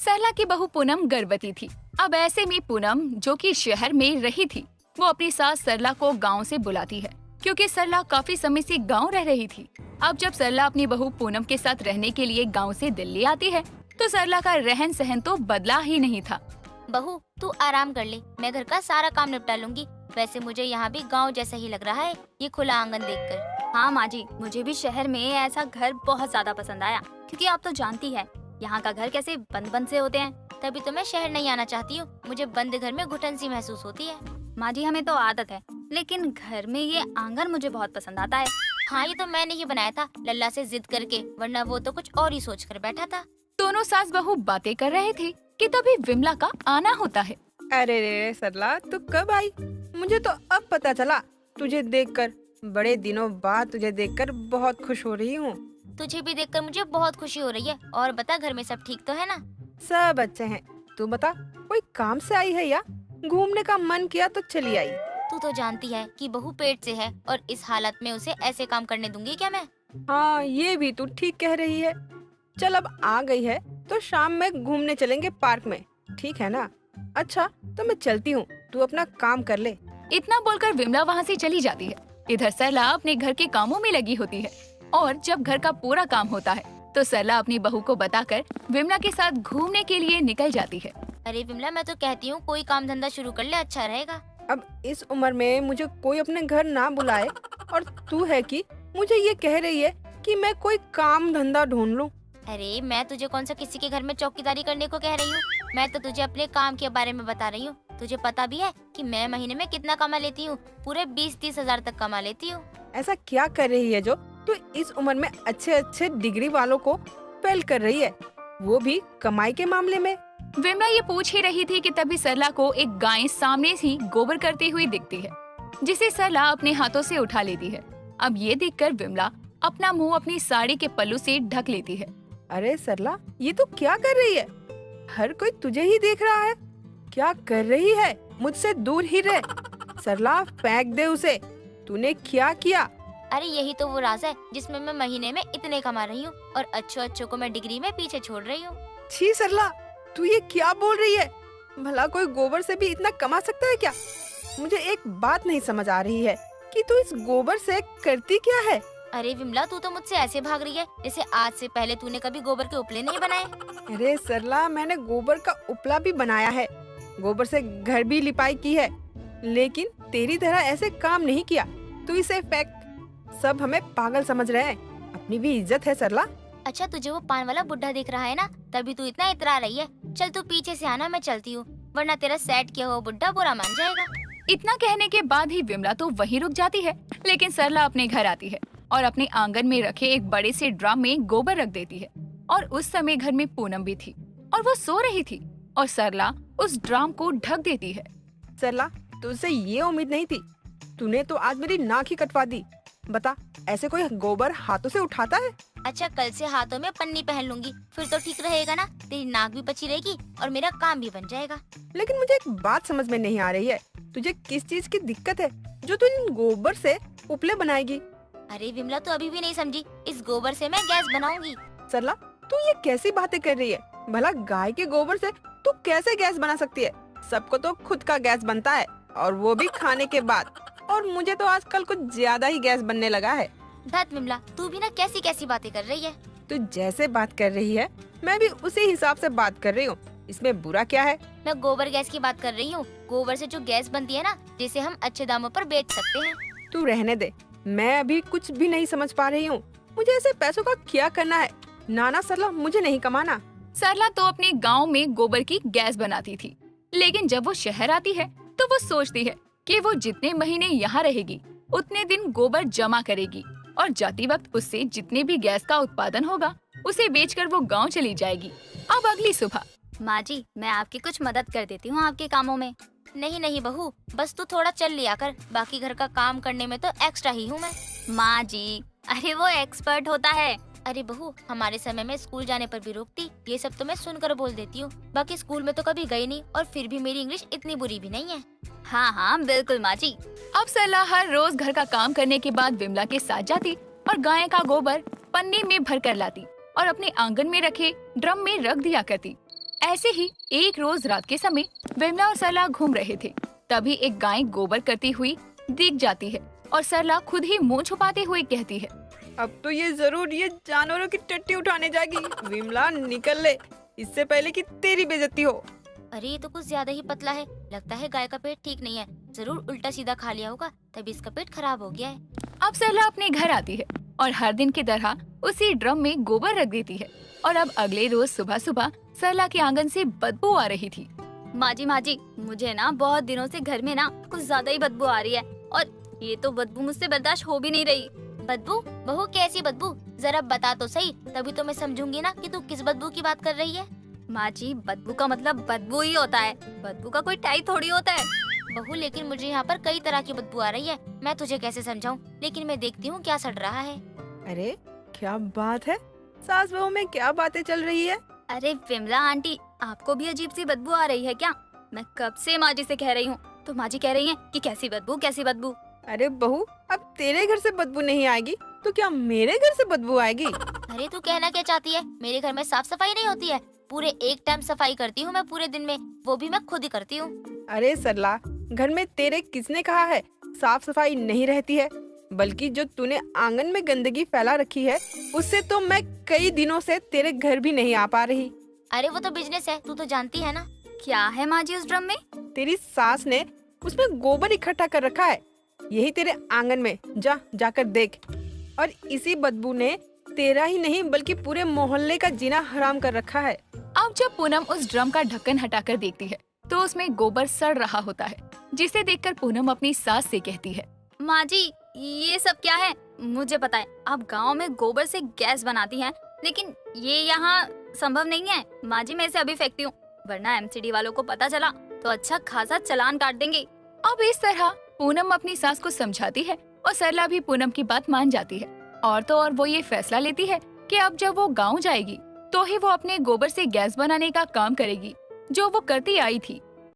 सरला की बहू पूनम गर्भवती थी। अब ऐसे में पूनम, जो कि शहर में रही थी, वो अपनी सास सरला को गांव से बुलाती है, क्योंकि सरला काफी समय से गांव रह रही थी। अब जब सरला अपनी बहू पूनम के साथ रहने के लिए गांव से दिल्ली आती है, तो सरला का रहन सहन तो बदला ही नहीं था। बहू तू आराम कर ले, मैं घर का सारा काम निपटा लूंगी। वैसे मुझे यहाँ भी गांव जैसा ही लग रहा है, ये खुला आंगन देखकर। हाँ माँ जी, मुझे भी शहर में ऐसा घर बहुत ज्यादा पसंद आया, क्योंकि आप तो जानती है यहाँ का घर कैसे बंद बंद से होते हैं। तभी तो मैं शहर नहीं आना चाहती हूँ, मुझे बंद घर में घुटन सी महसूस होती है। माँ जी हमें तो आदत है, लेकिन घर में ये आंगन मुझे बहुत पसंद आता है। हाँ ये तो मैंने ही बनाया था लल्ला से जिद करके, वरना वो तो कुछ और ही सोच कर बैठा था। दोनों सास बहू बातें कर रहे थे कि तभी विमला का आना होता है। अरे रे सरला, तू कब आई? मुझे तो अब पता चला तुझे देखकर। बड़े दिनों बाद तुझे देखकर बहुत खुश हो रही हूँ। तुझे भी देखकर मुझे बहुत खुशी हो रही है। और बता, घर में सब ठीक तो है ना? सब अच्छे हैं। तू बता, कोई काम से आई है या घूमने का मन किया तो चली आई? तू तो जानती है कि बहू पेट से है, और इस हालत में उसे ऐसे काम करने दूंगी क्या मैं? हाँ ये भी तू ठीक कह रही है। चल अब आ गई है तो शाम में घूमने चलेंगे पार्क में, ठीक है ना? अच्छा तो मैं चलती हूँ, तू अपना काम कर ले। इतना बोलकर विमला वहाँ से चली जाती है। इधर सरला अपने घर के कामों में लगी होती है, और जब घर का पूरा काम होता है तो सरला अपनी बहू को बताकर विमला के साथ घूमने के लिए निकल जाती है। अरे विमला, मैं तो कहती हूँ कोई काम धंधा शुरू कर ले, अच्छा रहेगा। अब इस उम्र में मुझे कोई अपने घर ना बुलाए, और तू है कि मुझे ये कह रही है कि मैं कोई काम धंधा ढूंढ लूं। अरे मैं तुझे कौन सा किसी के घर में चौकीदारी करने को कह रही हूँ? मैं तो तुझे अपने काम के बारे में बता रही हूँ। तुझे पता भी है कि मैं महीने में कितना कमा लेती हूँ? पूरे 20-30 हजार तक कमा लेती हूँ। ऐसा क्या कर रही है जो तू इस उम्र में अच्छे अच्छे डिग्री वालों को फेल कर रही है, वो भी कमाई के मामले में? विमला ये पूछ ही रही थी कि तभी सरला को एक गाय सामने ही गोबर करती हुई दिखती है, जिसे सरला अपने हाथों से उठा लेती है। अब ये देखकर विमला अपना मुंह अपनी साड़ी के पल्लू से ढक लेती है। अरे सरला, ये तू क्या कर रही है? हर कोई तुझे ही देख रहा है। क्या कर रही है? मुझसे दूर ही रह। सरला, फेंक दे उसे। तूने क्या किया? अरे यही तो वो राज है जिसमें मैं महीने में इतने कमा रही हूँ, और अच्छों को मैं डिग्री में पीछे छोड़ रही हूँ। छी सरला, तू ये क्या बोल रही है? भला कोई गोबर से भी इतना कमा सकता है क्या? मुझे एक बात नहीं समझ आ रही है कि तू इस गोबर से करती क्या है? अरे विमला, तू तो मुझसे ऐसे भाग रही है जैसे आज से पहले तूने कभी गोबर के उपले नहीं बनाए। अरे सरला, मैंने गोबर का उपला भी बनाया है, गोबर से घर भी लिपाई की है, लेकिन तेरी तरह ऐसे काम नहीं किया। तू इसे फेंक। सब हमें पागल समझ रहे हैं। अपनी भी इज्जत है सरला। अच्छा, तुझे वो पान वाला बुढ़ा दिख रहा है ना, तभी तू इतना इतरा रही है। चल तू पीछे से आना, मैं चलती हूँ, वरना तेरा सेट किया हुआ बुढ़ा बुरा मान जाएगा। इतना कहने के बाद ही विमला तो वहीं रुक जाती है, लेकिन सरला अपने घर आती है और अपने आंगन में रखे एक बड़े से ड्रम में गोबर रख देती है। और उस समय घर में पूनम भी थी और वो सो रही थी, और सरला उस ड्रम को ढक देती है। सरला, तुझसे ये उम्मीद नहीं थी। तूने तो आज मेरी नाक ही कटवा दी। बता, ऐसे कोई गोबर हाथों से उठाता है? अच्छा, कल से हाथों में पन्नी पहन लूंगी, फिर तो ठीक रहेगा ना? तेरी नाक भी बची रहेगी और मेरा काम भी बन जाएगा। लेकिन मुझे एक बात समझ में नहीं आ रही है, तुझे किस चीज की दिक्कत है जो तू इन गोबर से उपले बनाएगी? अरे विमला, तू अभी भी नहीं समझी, इस गोबर से मैं गैस बनाऊंगी। सरला, तू ये कैसी बातें कर रही है? भला गाय के गोबर से तू कैसे गैस बना सकती है? सबको तो खुद का गैस बनता है, और वो भी खाने के बाद। और मुझे तो आजकल कुछ ज्यादा ही गैस बनने लगा है। धत विमला, तू भी ना कैसी कैसी बातें कर रही है। तू जैसे बात कर रही है, मैं भी उसी हिसाब से बात कर रही हूँ। इसमें बुरा क्या है? मैं गोबर गैस की बात कर रही हूँ। गोबर से जो गैस बनती है ना, जिसे हम अच्छे दामों पर बेच सकते हैं। तू रहने दे, मैं अभी कुछ भी नहीं समझ पा रही हूँ। मुझे ऐसे पैसों का क्या करना है? नाना सरला, मुझे नहीं कमाना। सरला तो अपने गांव में गोबर की गैस बनाती थी, लेकिन जब वो शहर आती है तो वो सोचती है कि वो जितने महीने यहाँ रहेगी उतने दिन गोबर जमा करेगी, और जाती वक्त उससे जितने भी गैस का उत्पादन होगा उसे बेचकर वो गांव चली जाएगी। अब अगली सुबह। माँ जी, मैं आपकी कुछ मदद कर देती हूँ आपके कामों में। नहीं नहीं बहू, बस तू थोड़ा चल लिया कर, बाकी घर का काम करने में तो एक्स्ट्रा ही हूँ मैं। माँ जी, अरे वो एक्सपर्ट होता है। अरे बहू, हमारे समय में स्कूल जाने पर भी रोकती। ये सब तो मैं सुनकर बोल देती हूँ, बाकी स्कूल में तो कभी गई नहीं, और फिर भी मेरी इंग्लिश इतनी बुरी भी नहीं है। हाँ हाँ बिल्कुल माँ जी। अब सरला हर रोज घर का काम करने के बाद विमला के साथ जाती और गाय का गोबर पन्नी में भर कर लाती और अपने आंगन में रखे ड्रम में रख दिया करती। ऐसे ही एक रोज रात के समय विमला और सरला घूम रहे थे। तभी एक गाय गोबर करती हुई दिख जाती है और सरला खुद ही मुंह छुपाते हुए कहती है, अब तो ये जरूर ये जानवरों की टट्टी उठाने जाएगी। विमला निकल ले, इससे पहले कि तेरी बेइज्जती हो। अरे ये तो कुछ ज्यादा ही पतला है, लगता है गाय का पेट ठीक नहीं है, जरूर उल्टा सीधा खा लिया होगा तभी इसका पेट खराब हो गया है। अब सरला अपने घर आती है और हर दिन की तरह उसी ड्रम में गोबर रख देती है। और अब अगले रोज सुबह सुबह सरला के आंगन से बदबू आ रही थी। माँ जी, मुझे ना बहुत दिनों से घर में ना कुछ ज्यादा ही बदबू आ रही है और ये तो बदबू मुझसे बर्दाश्त हो भी नहीं रही। बदबू? बहू कैसी बदबू? जरा बता तो सही, तभी तो मैं समझूंगी ना कि तू किस बदबू की बात कर रही है। माँ जी, बदबू का मतलब बदबू ही होता है, बदबू का कोई टाइप थोड़ी होता है। बहू लेकिन मुझे यहाँ पर कई तरह की बदबू आ रही है, मैं तुझे कैसे समझाऊं, लेकिन मैं देखती हूँ क्या सड़ रहा है। अरे क्या बात है, सास बहू में क्या बातें चल रही है? अरे विमला आंटी, आपको भी अजीब सी बदबू आ रही है क्या? मैं कब से माँ जी से कह रही हूँ, तो माँ जी कह रही हैं कि कैसी बदबू। अरे बहू, अब तेरे घर से बदबू नहीं आएगी तो क्या मेरे घर से बदबू आएगी? अरे तू कहना क्या चाहती है? मेरे घर में साफ सफाई नहीं होती है? पूरे एक टाइम सफाई करती हूँ मैं पूरे दिन में, वो भी मैं खुद ही करती हूँ। अरे सरला, घर में तेरे किसने कहा है साफ सफाई नहीं रहती है? बल्कि जो तूने आंगन में गंदगी फैला रखी है उससे तो मैं कई दिनों से तेरे घर भी नहीं आ पा रही। अरे वो तो बिजनेस है, तू तो जानती है ना। क्या है माँ जी उस ड्रम में? तेरी सास ने उसमें गोबर इकट्ठा कर रखा है, यही तेरे आंगन में, जाकर देख। और इसी बदबू ने तेरा ही नहीं बल्कि पूरे मोहल्ले का जीना हराम कर रखा है। अब जब पूनम उस ड्रम का ढक्कन हटाकर देखती है तो उसमें गोबर सड़ रहा होता है, जिसे देखकर पूनम अपनी सास से कहती है, माँ जी, ये सब क्या है? मुझे पता है आप गांव में गोबर से गैस बनाती हैं, लेकिन ये यहाँ संभव नहीं है। माँ जी, मैं इसे अभी फेंकती हूँ, वरना एमसीडी वालों को पता चला तो अच्छा खासा चालान काट देंगे। अब इस तरह पूनम अपनी सास को समझाती है और सरला भी पूनम की बात मान जाती है। और तो और वो ये फैसला लेती है कि अब जब वो गांव जाएगी तो ही वो अपने गोबर से गैस बनाने का काम करेगी, जो वो करती आई थी।